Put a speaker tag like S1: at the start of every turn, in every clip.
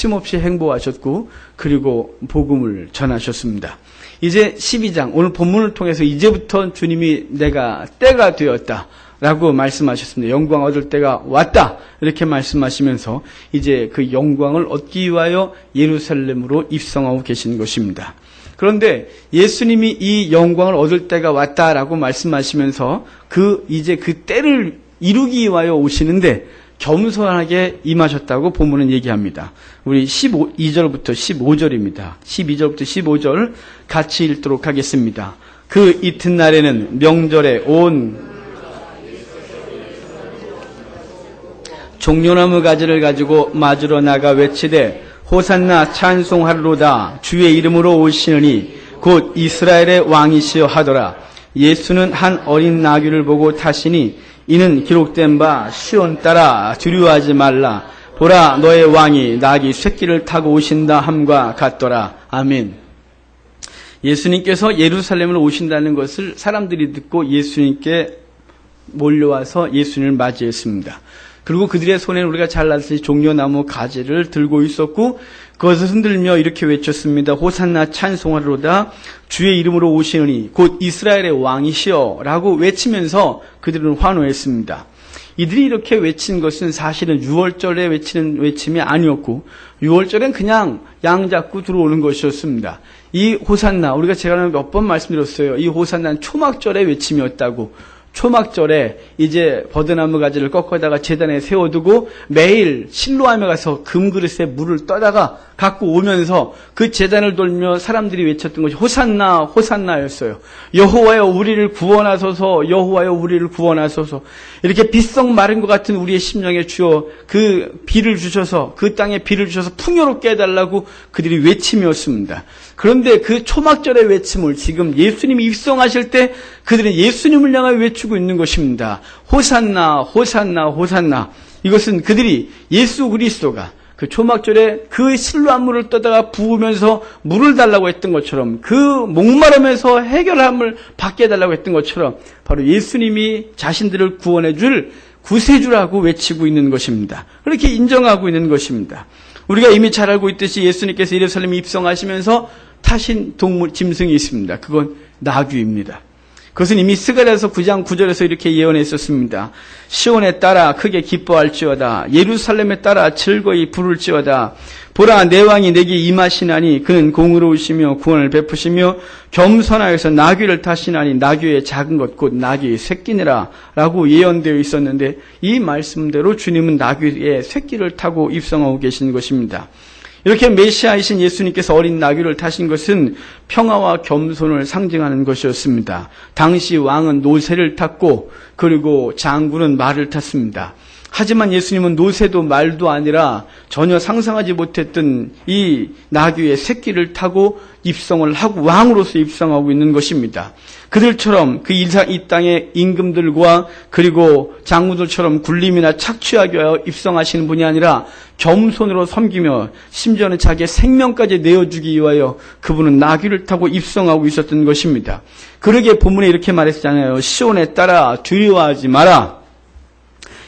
S1: 쉼없이 행보하셨고 그리고 복음을 전하셨습니다. 이제 12장 오늘 본문을 통해서 이제부터 주님이 내가 때가 되었다 라고 말씀하셨습니다. 영광 얻을 때가 왔다 이렇게 말씀하시면서 이제 그 영광을 얻기 위하여 예루살렘으로 입성하고 계신 것입니다. 그런데 예수님이 이 영광을 얻을 때가 왔다라고 말씀하시면서 이제 그 때를 이루기 위하여 오시는데 겸손하게 임하셨다고 본문은 얘기합니다. 우리 12절부터 15절입니다. 12절부터 15절 같이 읽도록 하겠습니다. 그 이튿날에는 명절에 온 종려나무 가지를 가지고 맞으러 나가 외치되 호산나 찬송하리로다 주의 이름으로 오시느니 곧 이스라엘의 왕이시여 하더라. 예수는 한 어린 나귀를 보고 타시니 이는 기록된 바 시온 따라 두려워하지 말라. 보라 너의 왕이 나귀 새끼를 타고 오신다 함과 같더라. 아멘. 예수님께서 예루살렘으로 오신다는 것을 사람들이 듣고 예수님께 몰려와서 예수님을 맞이했습니다. 그리고 그들의 손에는 우리가 잘 아시는 종려나무 가지를 들고 있었고 그것을 흔들며 이렇게 외쳤습니다. 호산나 찬송하리로다 주의 이름으로 오시느니 곧 이스라엘의 왕이시여 라고 외치면서 그들은 환호했습니다. 이들이 이렇게 외친 것은 사실은 6월절에 외치는 외침이 아니었고 6월절엔 그냥 양 잡고 들어오는 것이었습니다. 이 호산나 우리가 제가 몇 번 말씀드렸어요. 이 호산나는 초막절의 외침이었다고. 초막절에 이제 버드나무 가지를 꺾어다가 제단에 세워두고 매일 실로암에 가서 금그릇에 물을 떠다가 갖고 오면서 그 제단을 돌며 사람들이 외쳤던 것이 호산나 호산나였어요. 여호와여 우리를 구원하소서 여호와여 우리를 구원하소서. 이렇게 빗석 마른 것 같은 우리의 심령에 주어 그 비를 주셔서 그 땅에 비를 주셔서 풍요롭게 해달라고 그들이 외침이었습니다. 그런데 그 초막절의 외침을 지금 예수님이 입성하실 때 그들은 예수님을 향하여 외치고 있는 것입니다. 호산나 호산나 호산나. 이것은 그들이 예수 그리스도가 그 초막절에 그 실로암물을 떠다가 부으면서 물을 달라고 했던 것처럼 그 목마름에서 해결함을 받게 해달라고 했던 것처럼 바로 예수님이 자신들을 구원해 줄 구세주라고 외치고 있는 것입니다. 그렇게 인정하고 있는 것입니다. 우리가 이미 잘 알고 있듯이 예수님께서 예루살렘에 입성하시면서 타신 동물 짐승이 있습니다. 그건 나귀입니다. 그것은 이미 스가랴서 9장 9절에서 이렇게 예언했었습니다. 시온에 따라 크게 기뻐할지어다. 예루살렘에 따라 즐거이 부를지어다. 보라 내 왕이 내게 임하시나니 그는 공의로우시며 구원을 베푸시며 겸손하여서 나귀를 타시나니 나귀의 작은 것 곧 나귀의 새끼니라 라고 예언되어 있었는데 이 말씀대로 주님은 나귀의 새끼를 타고 입성하고 계신 것입니다. 이렇게 메시아이신 예수님께서 어린 나귀를 타신 것은 평화와 겸손을 상징하는 것이었습니다. 당시 왕은 노새를 탔고 그리고 장군은 말을 탔습니다. 하지만 예수님은 노새도 말도 아니라 전혀 상상하지 못했던 이 나귀의 새끼를 타고 입성을 하고 왕으로서 입성하고 있는 것입니다. 그들처럼 이 땅의 임금들과 그리고 장군들처럼 굴림이나 착취하기 위하여 입성하시는 분이 아니라 겸손으로 섬기며 심지어는 자기의 생명까지 내어주기 위하여 그분은 나귀를 타고 입성하고 있었던 것입니다. 그러기에 본문에 이렇게 말했잖아요. 시온에 따라 두려워하지 마라.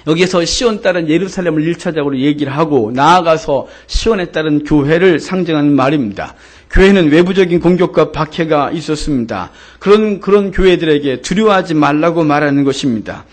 S1: 여기에서 시온 따른 예루살렘을 1차적으로 얘기를 하고 나아가서 시온에 따른 교회를 상징하는 말입니다. 교회는 외부적인 공격과 박해가 있었습니다. 그런 교회들에게 두려워하지 말라고 말하는 것입니다.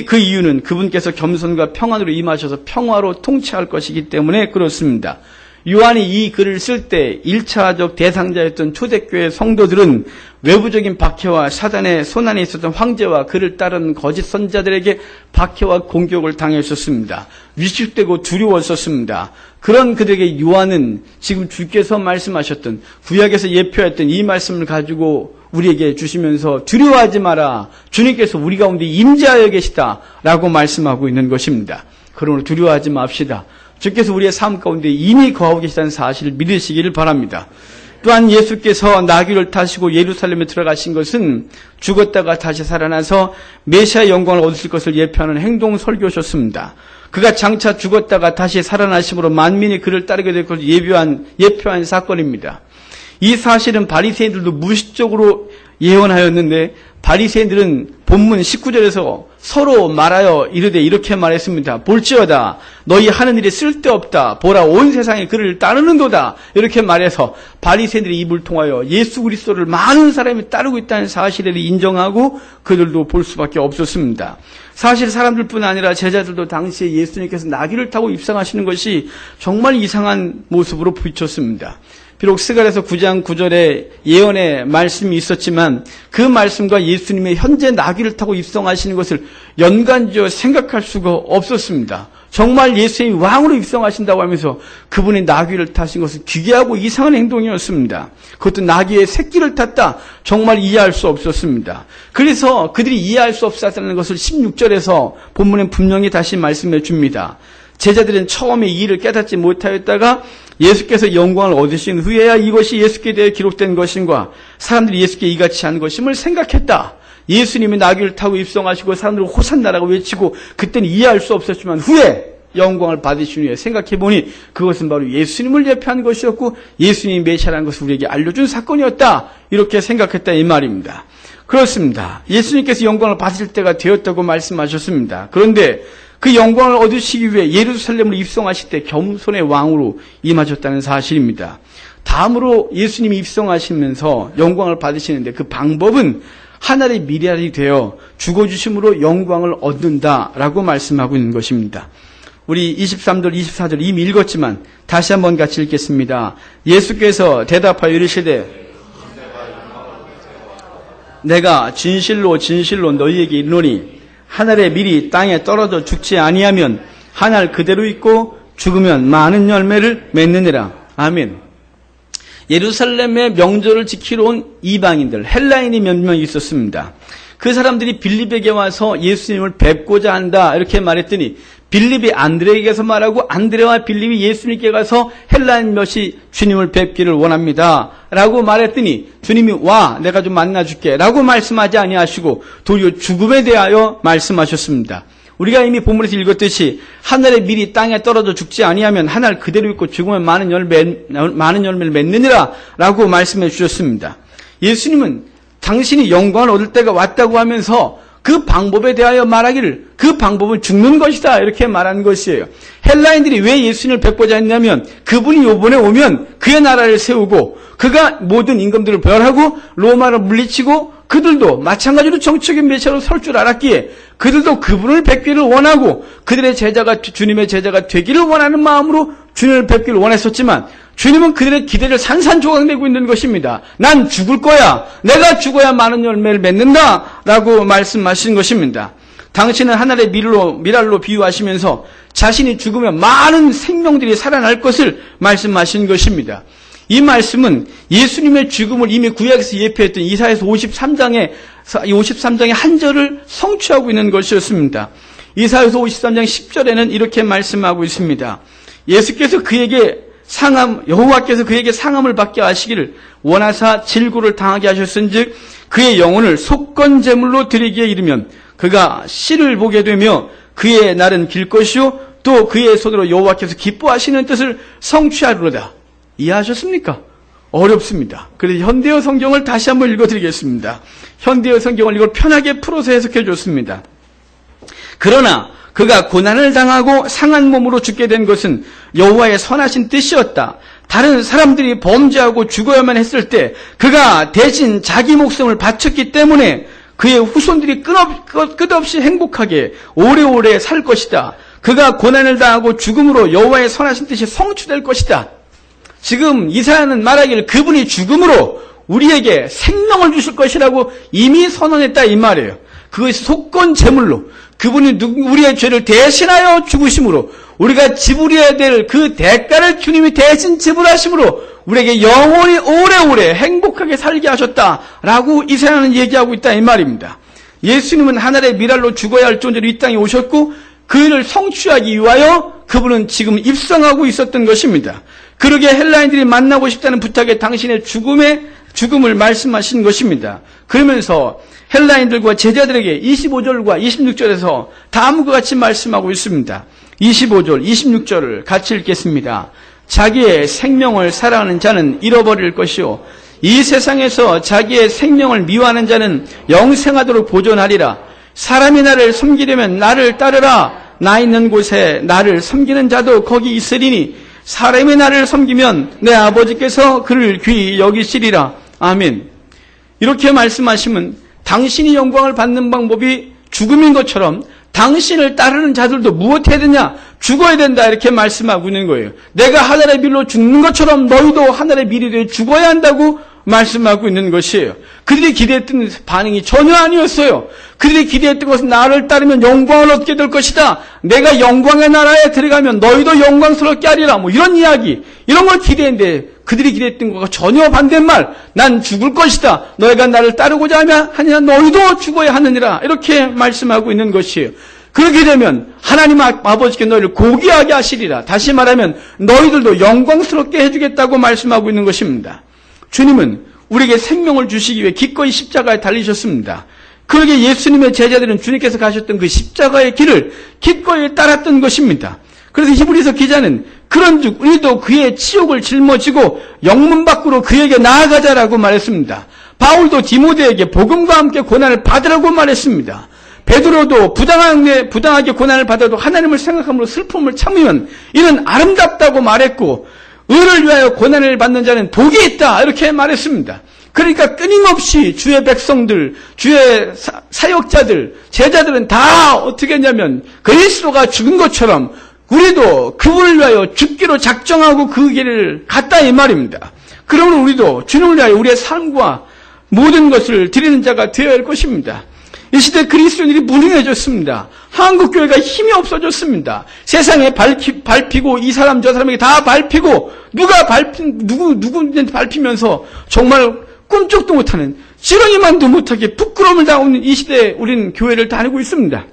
S1: 그 이유는 그분께서 겸손과 평안으로 임하셔서 평화로 통치할 것이기 때문에 그렇습니다. 요한이 이 글을 쓸 때 1차적 대상자였던 초대교회 성도들은 외부적인 박해와 사단의 손안에 있었던 황제와 그를 따른 거짓 선지자들에게 박해와 공격을 당했었습니다. 위축되고 두려웠었습니다. 그런 그들에게 요한은 지금 주께서 말씀하셨던 구약에서 예표했던 이 말씀을 가지고 우리에게 주시면서 두려워하지 마라. 주님께서 우리 가운데 임재하여 계시다라고 말씀하고 있는 것입니다. 그러므로 두려워하지 맙시다. 주께서 우리의 삶 가운데 이미 거하고 계시다는 사실을 믿으시기를 바랍니다. 또한 예수께서 나귀를 타시고 예루살렘에 들어가신 것은 죽었다가 다시 살아나서 메시아의 영광을 얻으실 것을 예표하는 행동 설교셨습니다. 그가 장차 죽었다가 다시 살아나심으로 만민이 그를 따르게 될 것을 예표한 사건입니다. 이 사실은 바리새인들도 무의식적으로 예언하였는데 바리새인들은 본문 19절에서 서로 말하여 이르되 이렇게 말했습니다. 볼지어다 너희 하는 일이 쓸데없다. 보라 온 세상이 그를 따르는도다. 이렇게 말해서 바리새인들의 입을 통하여 예수 그리스도를 많은 사람이 따르고 있다는 사실을 인정하고 그들도 볼 수밖에 없었습니다. 사실 사람들뿐 아니라 제자들도 당시에 예수님께서 나귀를 타고 입성하시는 것이 정말 이상한 모습으로 비쳤습니다. 비록 스가랴서 9장 9절에 예언의 말씀이 있었지만 그 말씀과 예수님의 현재 나귀를 타고 입성하시는 것을 연관지어 생각할 수가 없었습니다. 정말 예수님이 왕으로 입성하신다고 하면서 그분이 나귀를 타신 것은 기괴하고 이상한 행동이었습니다. 그것도 나귀의 새끼를 탔다. 정말 이해할 수 없었습니다. 그래서 그들이 이해할 수 없었다는 것을 16절에서 본문에 분명히 다시 말씀해 줍니다. 제자들은 처음에 이 일을 깨닫지 못하였다가 예수께서 영광을 얻으신 후에야 이것이 예수께 대해 기록된 것인가 사람들이 예수께 이같이 한 것임을 생각했다. 예수님이 나귀를 타고 입성하시고 사람들은 호산나라고 외치고 그때는 이해할 수 없었지만 후에 영광을 받으신 후에 생각해보니 그것은 바로 예수님을 예표한 것이었고 예수님이 메시아라는 것을 우리에게 알려준 사건이었다. 이렇게 생각했다 이 말입니다. 그렇습니다. 예수님께서 영광을 받으실 때가 되었다고 말씀하셨습니다. 그런데 그 영광을 얻으시기 위해 예루살렘으로 입성하실 때 겸손의 왕으로 임하셨다는 사실입니다. 다음으로 예수님이 입성하시면서 영광을 받으시는데 그 방법은 하늘의 미랄이 되어 죽어주심으로 영광을 얻는다라고 말씀하고 있는 것입니다. 우리 23절, 24절 이미 읽었지만 다시 한번 같이 읽겠습니다. 예수께서 대답하여 이르시되 내가 진실로 진실로 너희에게 이르노니 하늘의 밀이 땅에 떨어져 죽지 아니하면 한 알 그대로 있고 죽으면 많은 열매를 맺느니라. 아멘. 예루살렘의 명절을 지키러 온 이방인들, 헬라인이 몇 명 있었습니다. 그 사람들이 빌립에게 와서 예수님을 뵙고자 한다 이렇게 말했더니 빌립이 안드레에게서 말하고 안드레와 빌립이 예수님께 가서 헬라인 몇이 주님을 뵙기를 원합니다 라고 말했더니 주님이 와 내가 좀 만나줄게 라고 말씀하지 아니하시고 도리어 죽음에 대하여 말씀하셨습니다. 우리가 이미 본문에서 읽었듯이 하늘의 밀이 땅에 떨어져 죽지 아니하면 한 알 그대로 있고 죽으면 많은 열매를 맺느니라 라고 말씀해 주셨습니다. 예수님은 당신이 영광을 얻을 때가 왔다고 하면서 그 방법에 대하여 말하기를 그 방법은 죽는 것이다 이렇게 말한 것이에요. 헬라인들이 왜 예수님을 뵙고자 했냐면 그분이 이번에 오면 그의 나라를 세우고 그가 모든 임금들을 벌하고 로마를 물리치고 그들도 마찬가지로 정치적인 메시아로 설 줄 알았기에 그들도 그분을 뵙기를 원하고 그들의 제자가 주님의 제자가 되기를 원하는 마음으로 주님을 뵙기를 원했었지만 주님은 그들의 기대를 산산조각내고 있는 것입니다. 난 죽을 거야. 내가 죽어야 많은 열매를 맺는다 라고 말씀하신 것입니다. 당신은 하늘의 미랄로 비유하시면서 자신이 죽으면 많은 생명들이 살아날 것을 말씀하신 것입니다. 이 말씀은 예수님의 죽음을 이미 구약에서 예표했던 이사야서 53장의 한 절을 성취하고 있는 것이었습니다. 이사야서 53장 10절에는 이렇게 말씀하고 있습니다. 예수께서 여호와께서 그에게 상함을 받게 하시기를 원하사 질고를 당하게 하셨은즉 그의 영혼을 속건제물로 드리기에 이르면 그가 씨를 보게 되며 그의 날은 길 것이요 또 그의 손으로 여호와께서 기뻐하시는 뜻을 성취하리로다. 이해하셨습니까? 어렵습니다. 그래서 현대어 성경을 다시 한번 읽어드리겠습니다. 현대어 성경을 이걸 편하게 풀어서 해석해 줬습니다. 그러나 그가 고난을 당하고 상한 몸으로 죽게 된 것은 여호와의 선하신 뜻이었다. 다른 사람들이 범죄하고 죽어야만 했을 때 그가 대신 자기 목숨을 바쳤기 때문에 그의 후손들이 끝없이 행복하게 오래오래 살 것이다. 그가 고난을 당하고 죽음으로 여호와의 선하신 뜻이 성취될 것이다. 지금 이사야는 말하기를 그분이 죽음으로 우리에게 생명을 주실 것이라고 이미 선언했다 이 말이에요. 그것이 속건 제물로 그분이 우리의 죄를 대신하여 죽으심으로 우리가 지불해야 될 그 대가를 주님이 대신 지불하심으로 우리에게 영원히 오래오래 행복하게 살게 하셨다라고 이사야는 얘기하고 있다 이 말입니다. 예수님은 하늘의 미랄로 죽어야 할 존재로 이 땅에 오셨고 그 일을 성취하기 위하여 그분은 지금 입성하고 있었던 것입니다. 그러게 헬라인들이 만나고 싶다는 부탁에 당신의 죽음을 말씀하신 것입니다. 그러면서 헬라인들과 제자들에게 25절과 26절에서 다음과 같이 말씀하고 있습니다. 25절, 26절을 같이 읽겠습니다. 자기의 생명을 사랑하는 자는 잃어버릴 것이요 이 세상에서 자기의 생명을 미워하는 자는 영생하도록 보존하리라. 사람이 나를 섬기려면 나를 따르라. 나 있는 곳에 나를 섬기는 자도 거기 있으리니 사람이 나를 섬기면 내 아버지께서 그를 귀히 여기시리라. 아멘. 이렇게 말씀하시면 당신이 영광을 받는 방법이 죽음인 것처럼 당신을 따르는 자들도 무엇해야 되냐? 죽어야 된다, 이렇게 말씀하고 있는 거예요. 내가 하늘의 밀로 죽는 것처럼 너희도 하늘의 밀이 되어 죽어야 한다고 말씀하고 있는 것이에요. 그들이 기대했던 반응이 전혀 아니었어요. 그들이 기대했던 것은 나를 따르면 영광을 얻게 될 것이다. 내가 영광의 나라에 들어가면 너희도 영광스럽게 하리라. 뭐 이런 이야기, 이런 걸 기대했는데 그들이 기대했던 것과 전혀 반대말, 난 죽을 것이다. 너희가 나를 따르고자 하냐 너희도 죽어야 하느니라. 이렇게 말씀하고 있는 것이에요. 그렇게 되면 하나님 아버지께 너희를 고귀하게 하시리라. 다시 말하면 너희들도 영광스럽게 해주겠다고 말씀하고 있는 것입니다. 주님은 우리에게 생명을 주시기 위해 기꺼이 십자가에 달리셨습니다. 그러기에 예수님의 제자들은 주님께서 가셨던 그 십자가의 길을 기꺼이 따랐던 것입니다. 그래서 히브리서 기자는 그런즉 우리도 그의 치욕을 짊어지고 영문 밖으로 그에게 나아가자라고 말했습니다. 바울도 디모데에게 복음과 함께 고난을 받으라고 말했습니다. 베드로도 부당하게 고난을 받아도 하나님을 생각함으로 슬픔을 참으면 이는 아름답다고 말했고, 의를 위하여 고난을 받는 자는 복이 있다, 이렇게 말했습니다. 그러니까 끊임없이 주의 백성들, 주의 사역자들, 제자들은 다 어떻게 했냐면 그리스도가 죽은 것처럼 우리도 그분을 위하여 죽기로 작정하고 그 길을 갔다, 이 말입니다. 그러면 우리도 주님을 위하여 우리의 삶과 모든 것을 드리는 자가 되어야 할 것입니다. 이 시대 그리스도인들이 무능해졌습니다. 한국교회가 힘이 없어졌습니다. 세상에 밟히고 이 사람 저 사람에게 다 밟히고 누구한테 밟히면서 정말 꿈쩍도 못하는, 지렁이만도 못하게 부끄러움을 당하는 이 시대에 우리는 교회를 다니고 있습니다.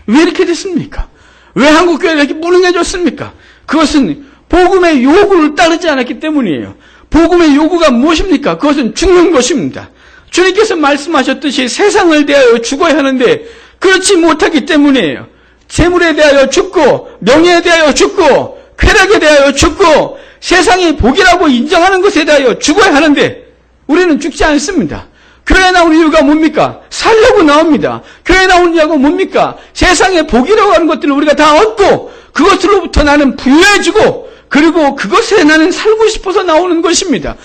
S1: 왜 이렇게 됐습니까? 왜 한국교회가 이렇게 무능해졌습니까? 그것은 복음의 요구를 따르지 않았기 때문이에요. 복음의 요구가 무엇입니까? 그것은 죽는 것입니다. 주님께서 말씀하셨듯이 세상을 대하여 죽어야 하는데 그렇지 못하기 때문이에요. 재물에 대하여 죽고, 명예에 대하여 죽고, 쾌락에 대하여 죽고, 세상이 복이라고 인정하는 것에 대하여 죽어야 하는데 우리는 죽지 않습니다. 교회에 나오는 이유가 뭡니까? 살려고 나옵니다. 교회에 나오는 이유가 뭡니까? 세상의 복이라고 하는 것들을 우리가 다 얻고 그것으로부터 나는 부유해지고, 그리고 그것에 나는 살고 싶어서 나오는 것입니다.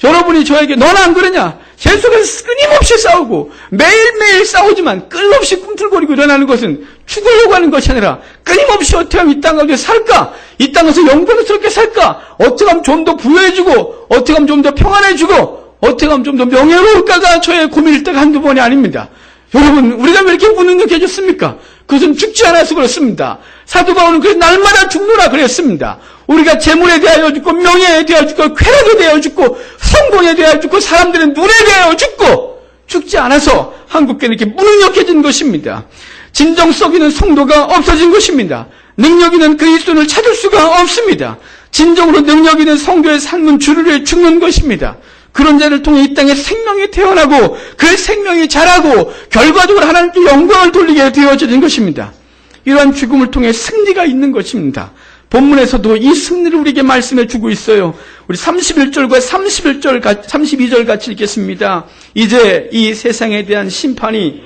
S1: 여러분이 저에게 너는 안 그러냐? 계속해서 끊임없이 싸우고 매일매일 싸우지만 끝없이 꿈틀거리고 일어나는 것은 죽으려고 하는 것이 아니라 끊임없이 어떻게 하면 이 땅 가운데 살까? 이 땅에서 영광스럽게 살까? 어떻게 하면 좀 더 부유해지고, 어떻게 하면 좀 더 평안해지고, 어떻게 하면 좀 더 명예로울까가 저의 고민일 때가 한두 번이 아닙니다. 여러분, 우리가 왜 이렇게 무능력해졌습니까? 그것은 죽지 않아서 그렇습니다. 사도 바울은 그래서 날마다 죽노라 그랬습니다. 우리가 재물에 대하여 죽고, 명예에 대하여 죽고, 쾌락에 대하여 죽고, 성공에 대하여 죽고, 사람들은 눈에 대하여 죽고, 죽지 않아서 한국교회는 이렇게 무능력해진 것입니다. 진정성 있는 성도가 없어진 것입니다. 능력 있는 그리스도인을 찾을 수가 없습니다. 진정으로 능력 있는 성도의 삶은 주를 위해 죽는 것입니다. 그런 자를 통해 이 땅에 생명이 태어나고 그 생명이 자라고 결과적으로 하나님께 영광을 돌리게 되어지는 것입니다. 이러한 죽음을 통해 승리가 있는 것입니다. 본문에서도 이 승리를 우리에게 말씀해 주고 있어요. 우리 31절과 32절 같이 읽겠습니다. 이제 이 세상에 대한 심판이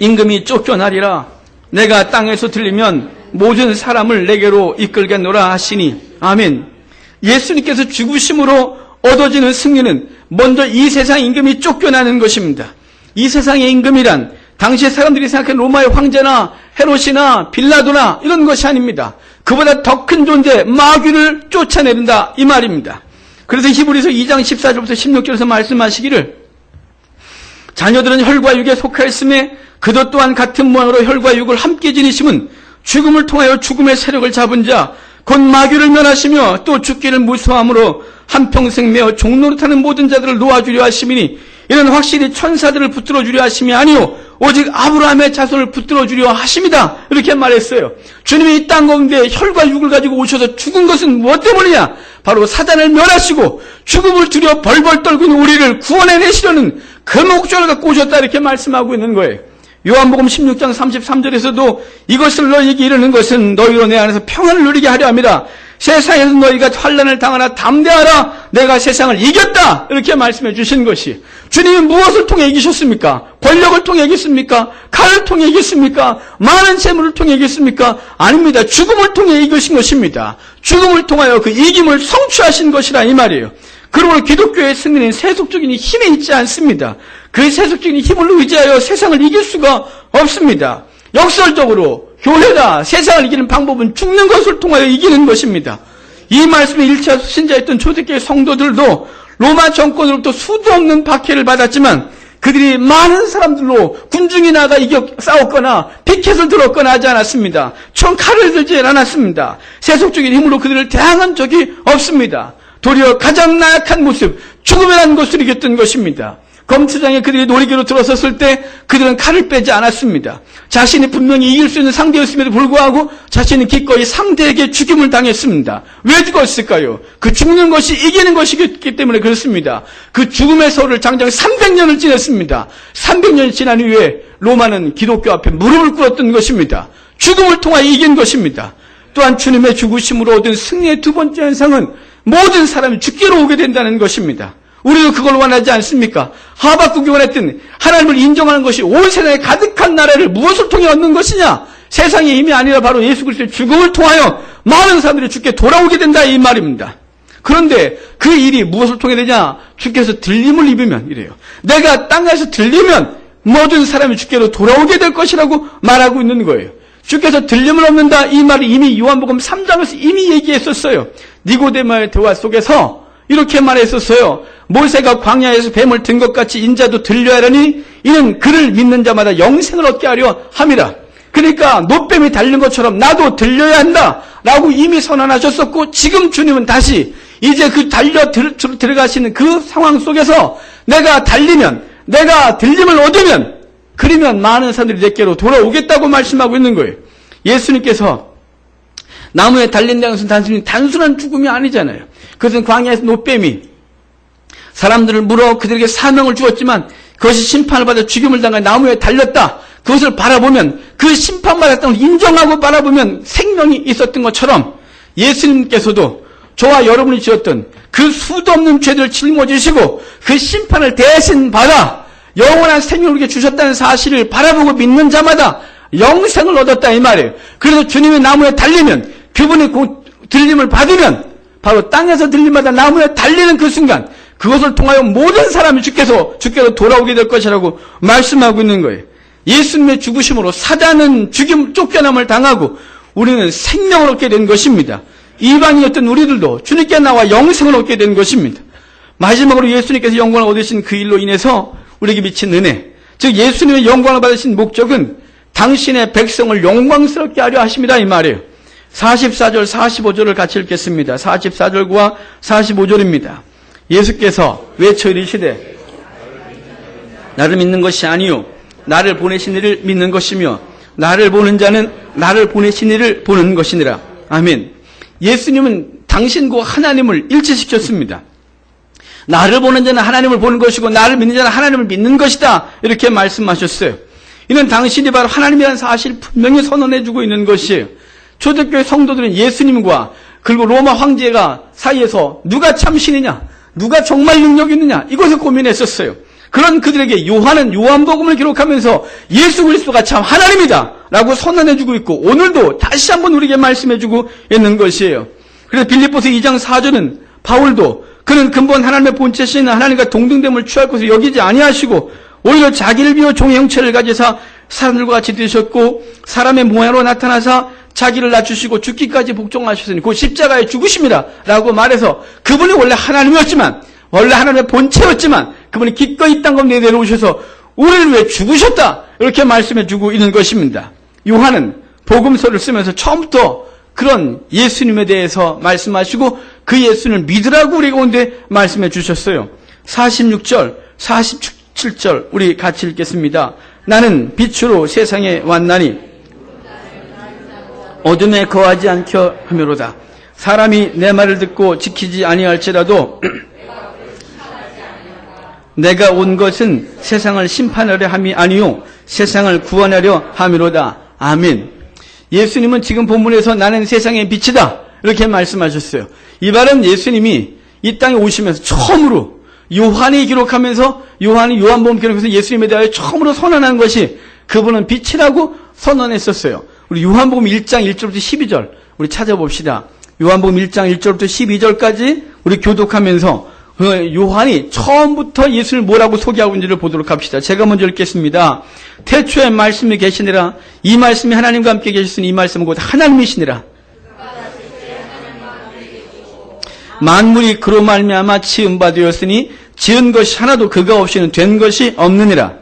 S1: 임금이 쫓겨나리라. 내가 땅에서 들리면 모든 사람을 내게로 이끌겠노라 하시니. 아멘. 예수님께서 죽으심으로 얻어지는 승리는 먼저 이 세상 임금이 쫓겨나는 것입니다. 이 세상의 임금이란 당시에 사람들이 생각한 로마의 황제나 헤롯이나 빌라도나 이런 것이 아닙니다. 그보다 더 큰 존재 마귀를 쫓아내린다, 이 말입니다. 그래서 히브리서 2장 14절부터 16절에서 말씀하시기를, 자녀들은 혈과 육에 속하였음에 그도 또한 같은 모양으로 혈과 육을 함께 지니심은 죽음을 통하여 죽음의 세력을 잡은 자 곧 마귀를 멸하시며 또 죽기를 무서워함으로 한평생 매어 종노릇하는 모든 자들을 놓아주려 하심이니, 이는 확실히 천사들을 붙들어 주려 하심이 아니요 오직 아브라함의 자손을 붙들어 주려 하심이다, 이렇게 말했어요. 주님이 이 땅 가운데 혈과 육을 가지고 오셔서 죽은 것은 무엇 때문이냐? 바로 사단을 멸하시고 죽음을 두려워 벌벌 떨고 있는 우리를 구원해내시려는 그 목적을 갖고 오셨다, 이렇게 말씀하고 있는 거예요. 요한복음 16장 33절에서도 이것을 너희에게 이르는 것은 너희로 내 안에서 평안을 누리게 하려 함이라. 세상에서 너희가 환난을 당하나 담대하라. 내가 세상을 이겼다. 이렇게 말씀해 주신 것이, 주님은 무엇을 통해 이기셨습니까? 권력을 통해 이겼습니까? 칼을 통해 이겼습니까? 많은 재물을 통해 이겼습니까? 아닙니다. 죽음을 통해 이기신 것입니다. 죽음을 통하여 그 이김을 성취하신 것이라 이 말이에요. 그러므로 기독교의 승리는 세속적인 힘에 있지 않습니다. 그 세속적인 힘을 의지하여 세상을 이길 수가 없습니다. 역설적으로 교회가 세상을 이기는 방법은 죽는 것을 통하여 이기는 것입니다. 이 말씀에 1차 신자였던 초대교회 성도들도 로마 정권으로부터 수도 없는 박해를 받았지만 그들이 많은 사람들로 군중이 나가 싸웠거나 피켓을 들었거나 하지 않았습니다. 총 칼을 들지 않았습니다. 세속적인 힘으로 그들을 대항한 적이 없습니다. 도리어 가장 나약한 모습, 죽음이라는 것을 이겼던 것입니다. 검투장에 그들이 놀이기로 들어섰을 때 그들은 칼을 빼지 않았습니다. 자신이 분명히 이길 수 있는 상대였음에도 불구하고 자신은 기꺼이 상대에게 죽임을 당했습니다. 왜 죽었을까요? 그 죽는 것이 이기는 것이기 때문에 그렇습니다. 그 죽음의 서울을 장장 300년을 지냈습니다. 300년이 지난 이후에 로마는 기독교 앞에 무릎을 꿇었던 것입니다. 죽음을 통하여 이긴 것입니다. 또한 주님의 죽으심으로 얻은 승리의 두 번째 현상은 모든 사람이 죽기로 오게 된다는 것입니다. 우리도 그걸 원하지 않습니까? 하박국이 원했던 하나님을 인정하는 것이 온 세상에 가득한 나라를 무엇을 통해 얻는 것이냐? 세상의 힘이 아니라 바로 예수 그리스도의 죽음을 통하여 많은 사람들이 죽게 돌아오게 된다 이 말입니다. 그런데 그 일이 무엇을 통해 되냐? 주께서 들림을 입으면 이래요. 내가 땅에서 들리면 모든 사람이 주께로 돌아오게 될 것이라고 말하고 있는 거예요. 주께서 들림을 얻는다 이 말이 이미 요한복음 3장에서 이미 얘기했었어요. 니고데모의 대화 속에서 이렇게 말했었어요. 모세가 광야에서 뱀을 든 것 같이 인자도 들려야 하려니 이는 그를 믿는 자마다 영생을 얻게 하려 함이라. 그러니까 노뱀이 달린 것처럼 나도 들려야 한다 라고 이미 선언하셨었고, 지금 주님은 다시 이제 그 들어가시는 그 상황 속에서 내가 달리면, 내가 들림을 얻으면, 그러면 많은 사람들이 내게로 돌아오겠다고 말씀하고 있는 거예요. 예수님께서 나무에 달린다는 것은 단순한 죽음이 아니잖아요. 그것은 광야에서 노뱀이 사람들을 물어 그들에게 사명을 주었지만 그것이 심판을 받아 죽임을 당해 나무에 달렸다. 그것을 바라보면, 그 심판받았다는 걸 인정하고 바라보면 생명이 있었던 것처럼 예수님께서도 저와 여러분이 지었던 그 수도 없는 죄들을 짊어지시고 그 심판을 대신 받아 영원한 생명을 우리에게 주셨다는 사실을 바라보고 믿는 자마다 영생을 얻었다 이 말이에요. 그래서 주님의 나무에 달리면, 그분의 들림을 받으면 바로 땅에서 들림마다 나무에 달리는 그 순간 그것을 통하여 모든 사람이 주께로 돌아오게 될 것이라고 말씀하고 있는 거예요. 예수님의 죽으심으로 사단은 쫓겨남을 당하고 우리는 생명을 얻게 된 것입니다. 이방인이었던 우리들도 주님께 나와 영생을 얻게 된 것입니다. 마지막으로 예수님께서 영광을 얻으신 그 일로 인해서 우리에게 미친 은혜, 즉 예수님의 영광을 받으신 목적은 당신의 백성을 영광스럽게 하려 하심이다 이 말이에요. 44절 45절을 같이 읽겠습니다. 44절과 45절입니다. 예수께서 외쳐 이르시되 나를 믿는 것이 아니요 나를 보내신 이를 믿는 것이며 나를 보는 자는 나를 보내신 이를 보는 것이니라. 아멘. 예수님은 당신과 하나님을 일치시켰습니다. 나를 보는 자는 하나님을 보는 것이고 나를 믿는 자는 하나님을 믿는 것이다 이렇게 말씀하셨어요. 이는 당신이 바로 하나님이라는 사실을 분명히 선언해주고 있는 것이에요. 초대교회 성도들은 예수님과 그리고 로마 황제가 사이에서 누가 참 신이냐, 누가 정말 능력 있느냐, 이것을 고민했었어요. 그런 그들에게 요한은 요한복음을 기록하면서 예수 그리스도가 참 하나님이다 라고 선언해주고 있고, 오늘도 다시 한번 우리에게 말씀해주고 있는 것이에요. 그래서 빌립보서 2장 4절은 바울도 그는 근본 하나님의 본체신 하나님과 동등됨을 취할 것을 여기지 아니하시고 오히려 자기를 비워 종의 형체를 가지사 사람들과 같이 되셨고 사람의 모양으로 나타나사 자기를 낮추시고 죽기까지 복종하셨으니 곧 십자가에 죽으심이라 라고 말해서, 그분이 원래 하나님이었지만, 원래 하나님의 본체였지만 그분이 기꺼이 이 땅가운데 내려오셔서 우리를 위해 죽으셨다 이렇게 말씀해주고 있는 것입니다. 요한은 복음서를 쓰면서 처음부터 그런 예수님에 대해서 말씀하시고 그 예수님을 믿으라고 우리 가운데 말씀해 주셨어요. 46절 47절 우리 같이 읽겠습니다. 나는 빛으로 세상에 왔나니 어둠에 거하지 않게 하미로다. 사람이 내 말을 듣고 지키지 아니할지라도 내가 온 것은 세상을 심판하려 함이 아니요 세상을 구원하려 함이로다. 아멘. 예수님은 지금 본문에서 나는 세상의 빛이다 이렇게 말씀하셨어요. 이 말은 예수님이 이 땅에 오시면서 처음으로 요한이 기록하면서 요한복음 기록해서 예수님에 대하여 처음으로 선언한 것이 그분은 빛이라고 선언했었어요. 우리 요한복음 1장 1절부터 12절 우리 찾아봅시다. 요한복음 1장 1절부터 12절까지 우리 교독하면서 요한이 처음부터 예수를 뭐라고 소개하고 있는지를 보도록 합시다. 제가 먼저 읽겠습니다. 태초에 말씀이 계시니라. 이 말씀이 하나님과 함께 계셨으니 이 말씀은 곧 하나님이시니라. 만물이 그로 말미암아 지은 바 되었으니 지은 것이 하나도 그가 없이는 된 것이 없느니라.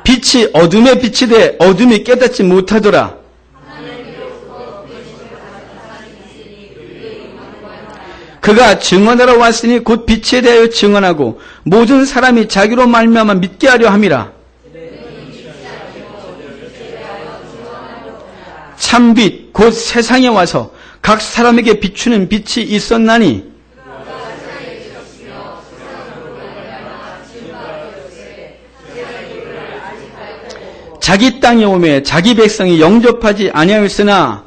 S1: 빛이 어둠에 빛이 돼 어둠이 깨닫지 못하더라. 그가 증언하러 왔으니 곧 빛에 대하여 증언하고 모든 사람이 자기로 말미암아 믿게 하려 함이라. 참빛 곧 세상에 와서 각 사람에게 비추는 빛이 있었나니 자기 땅에 오매 자기 백성이 영접하지 아니하였으나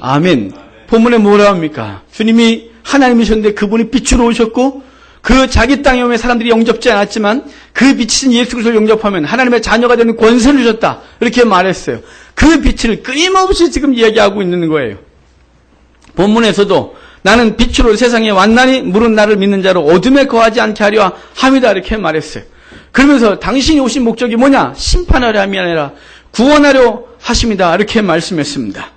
S1: 아멘. 본문에 뭐라 합니까? 주님이 하나님이셨는데 그분이 빛으로 오셨고 그 자기 땅에 오면 사람들이 영접지 않았지만 그 빛이신 예수 그리스도를 영접하면 하나님의 자녀가 되는 권세를 주셨다. 이렇게 말했어요. 그 빛을 끊임없이 지금 이야기하고 있는 거예요. 본문에서도 나는 빛으로 세상에 왔나니 물은 나를 믿는 자로 어둠에 거하지 않게 하려 함이다. 이렇게 말했어요. 그러면서 당신이 오신 목적이 뭐냐? 심판하려 함이 아니라 구원하려 하심이다. 이렇게 말씀했습니다.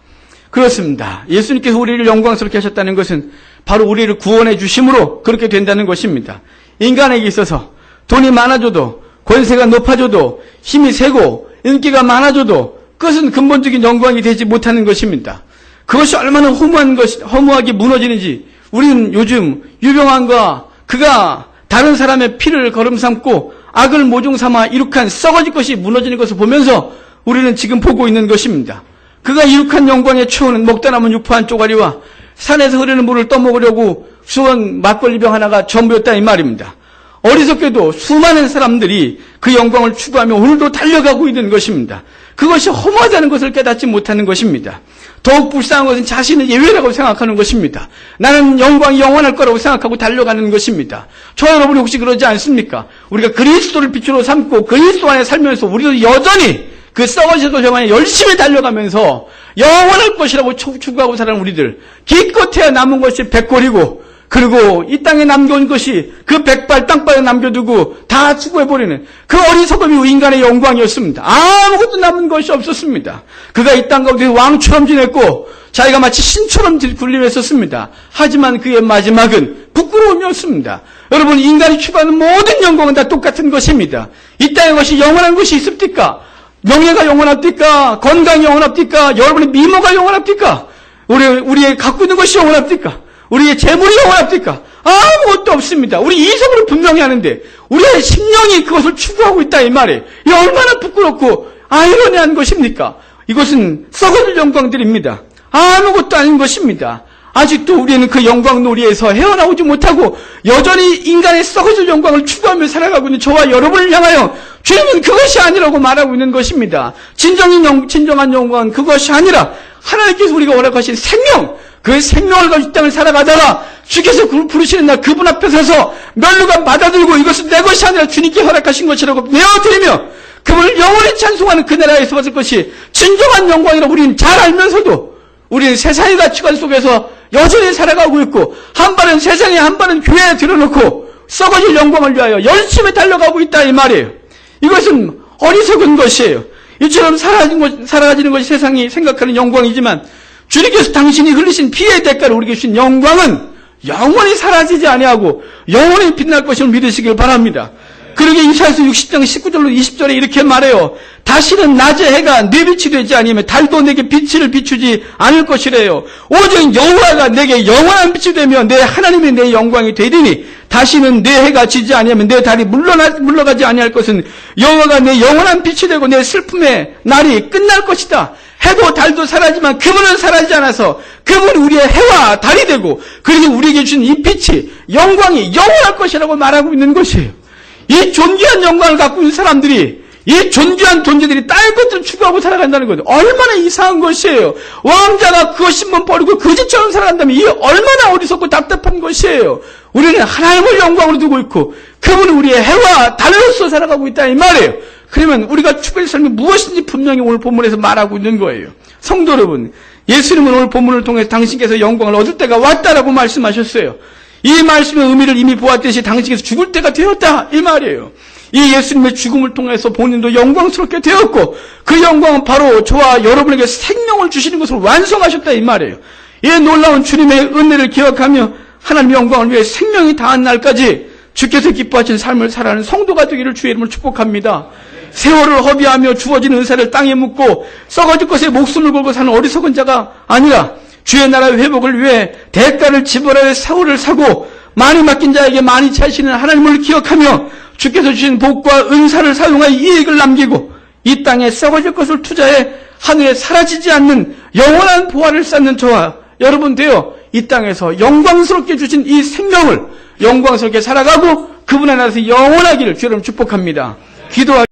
S1: 그렇습니다. 예수님께서 우리를 영광스럽게 하셨다는 것은 바로 우리를 구원해 주심으로 그렇게 된다는 것입니다. 인간에게 있어서 돈이 많아져도 권세가 높아져도 힘이 세고 인기가 많아져도 그것은 근본적인 영광이 되지 못하는 것입니다. 그것이 얼마나 허무하게 무너지는지 우리는 요즘 유병환과 그가 다른 사람의 피를 거름 삼고 악을 모종 삼아 이룩한 썩어질 것이 무너지는 것을 보면서 우리는 지금 보고 있는 것입니다. 그가 이룩한 영광의 최후는 먹다 남은 육포1 쪼가리와 산에서 흐르는 물을 떠먹으려고 수원 막걸리병 하나가 전부였다 이 말입니다. 어리석게도 수많은 사람들이 그 영광을 추구하며 오늘도 달려가고 있는 것입니다. 그것이 허무하다는 것을 깨닫지 못하는 것입니다. 더욱 불쌍한 것은 자신의 예외라고 생각하는 것입니다. 나는 영광이 영원할 거라고 생각하고 달려가는 것입니다. 저 여러분이 혹시 그러지 않습니까? 우리가 그리스도를 빛으로 삼고 그리스도 안에 살면서 우리도 여전히 그 썩어지도 정말 열심히 달려가면서 영원할 것이라고 추구하고 사는 우리들, 기껏해야 남은 것이 100골이고 그리고 이 땅에 남겨온 것이 그 100발 땅바닥에 남겨두고 다 추구해버리는 그 어리석음이 인간의 영광이었습니다. 아무것도 남은 것이 없었습니다. 그가 이 땅 가운데 왕처럼 지냈고 자기가 마치 신처럼 군림했었습니다. 하지만 그의 마지막은 부끄러움이었습니다. 여러분, 인간이 추구하는 모든 영광은 다 똑같은 것입니다. 이 땅에 것이 영원한 것이 있습니까? 명예가 영원합니까? 건강이 영원합니까? 여러분의 미모가 영원합니까? 우리의 갖고 있는 것이 영원합니까? 우리의 재물이 영원합니까? 아무것도 없습니다. 우리 이성으로 분명히 하는데 우리의 심령이 그것을 추구하고 있다 이 말이에요. 이 얼마나 부끄럽고 아이러니한 것입니까? 이것은 썩어질 영광들입니다. 아무것도 아닌 것입니다. 아직도 우리는 그 영광 놀이에서 헤어나오지 못하고 여전히 인간의 썩어질 영광을 추구하며 살아가고 있는 저와 여러분을 향하여 주님은 그것이 아니라고 말하고 있는 것입니다. 진정한 영광은 그것이 아니라 하나님께서 우리가 허락하신 생명, 그 생명을 가지고 이 땅을 살아가다가 주께서 부르시는 날 그분 앞에 서서 멸류관 받아들고 이것은 내 것이 아니라 주님께 허락하신 것이라고 내어드리며 그분을 영원히 찬송하는 그 나라에서 받을 것이 진정한 영광이라고 우리는 잘 알면서도 우리는 세상의 가치관 속에서 여전히 살아가고 있고 한 발은 세상에 한 발은 교회에 들어놓고 썩어질 영광을 위하여 열심히 달려가고 있다 이 말이에요. 이것은 어리석은 것이에요. 이처럼 사라지는 것이 세상이 생각하는 영광이지만 주님께서 당신이 흘리신 피의 대가로 우리에게 주신 영광은 영원히 사라지지 아니하고 영원히 빛날 것임을 믿으시길 바랍니다. 그러게 이사야서 60장 19절로 20절에 이렇게 말해요. 다시는 낮의 해가 내 빛이 되지 아니하면 달도 내게 빛을 비추지 않을 것이래요. 오직 여호와가 내게 영원한 빛이 되며 내 하나님이 내 영광이 되리니 다시는 내 해가 지지 아니하면 내 달이 물러가지 아니할 것은 여호와가 내 영원한 빛이 되고 내 슬픔의 날이 끝날 것이다. 해도 달도 사라지만 그분은 사라지지 않아서 그분이 우리의 해와 달이 되고 그리고 우리에게 주신 이 빛이 영광이 영원할 것이라고 말하고 있는 것이에요. 이 존귀한 영광을 갖고 있는 사람들이, 이 존귀한 존재들이 딸 것들을 추구하고 살아간다는 거죠. 얼마나 이상한 것이에요. 왕자가 그것 신분 버리고 거지처럼 살아간다면 이게 얼마나 어리석고 답답한 것이에요. 우리는 하나님을 영광으로 두고 있고 그분은 우리의 해와 달로서 살아가고 있다 이 말이에요. 그러면 우리가 추구할 삶이 무엇인지 분명히 오늘 본문에서 말하고 있는 거예요. 성도 여러분, 예수님은 오늘 본문을 통해서 당신께서 영광을 얻을 때가 왔다라고 말씀하셨어요. 이 말씀의 의미를 이미 보았듯이 당신께서 죽을 때가 되었다 이 말이에요. 이 예수님의 죽음을 통해서 본인도 영광스럽게 되었고 그 영광은 바로 저와 여러분에게 생명을 주시는 것으로 완성하셨다 이 말이에요. 이 놀라운 주님의 은혜를 기억하며 하나님의 영광을 위해 생명이 다한 날까지 주께서 기뻐하신 삶을 살아가는 성도가 되기를 주의 이름으로 축복합니다. 세월을 허비하며 주어진 은사를 땅에 묻고 썩어질 것에 목숨을 걸고 사는 어리석은 자가 아니라 주의 나라의 회복을 위해 대가를 지불하여 사고를 사고 많이 맡긴 자에게 많이 차시는 하나님을 기억하며 주께서 주신 복과 은사를 사용하여 이익을 남기고 이 땅에 썩어질 것을 투자해 하늘에 사라지지 않는 영원한 보화를 쌓는 저와 여러분 되어 이 땅에서 영광스럽게 주신 이 생명을 영광스럽게 살아가고 그분의 나라에서 영원하기를 주님 축복합니다. 기도하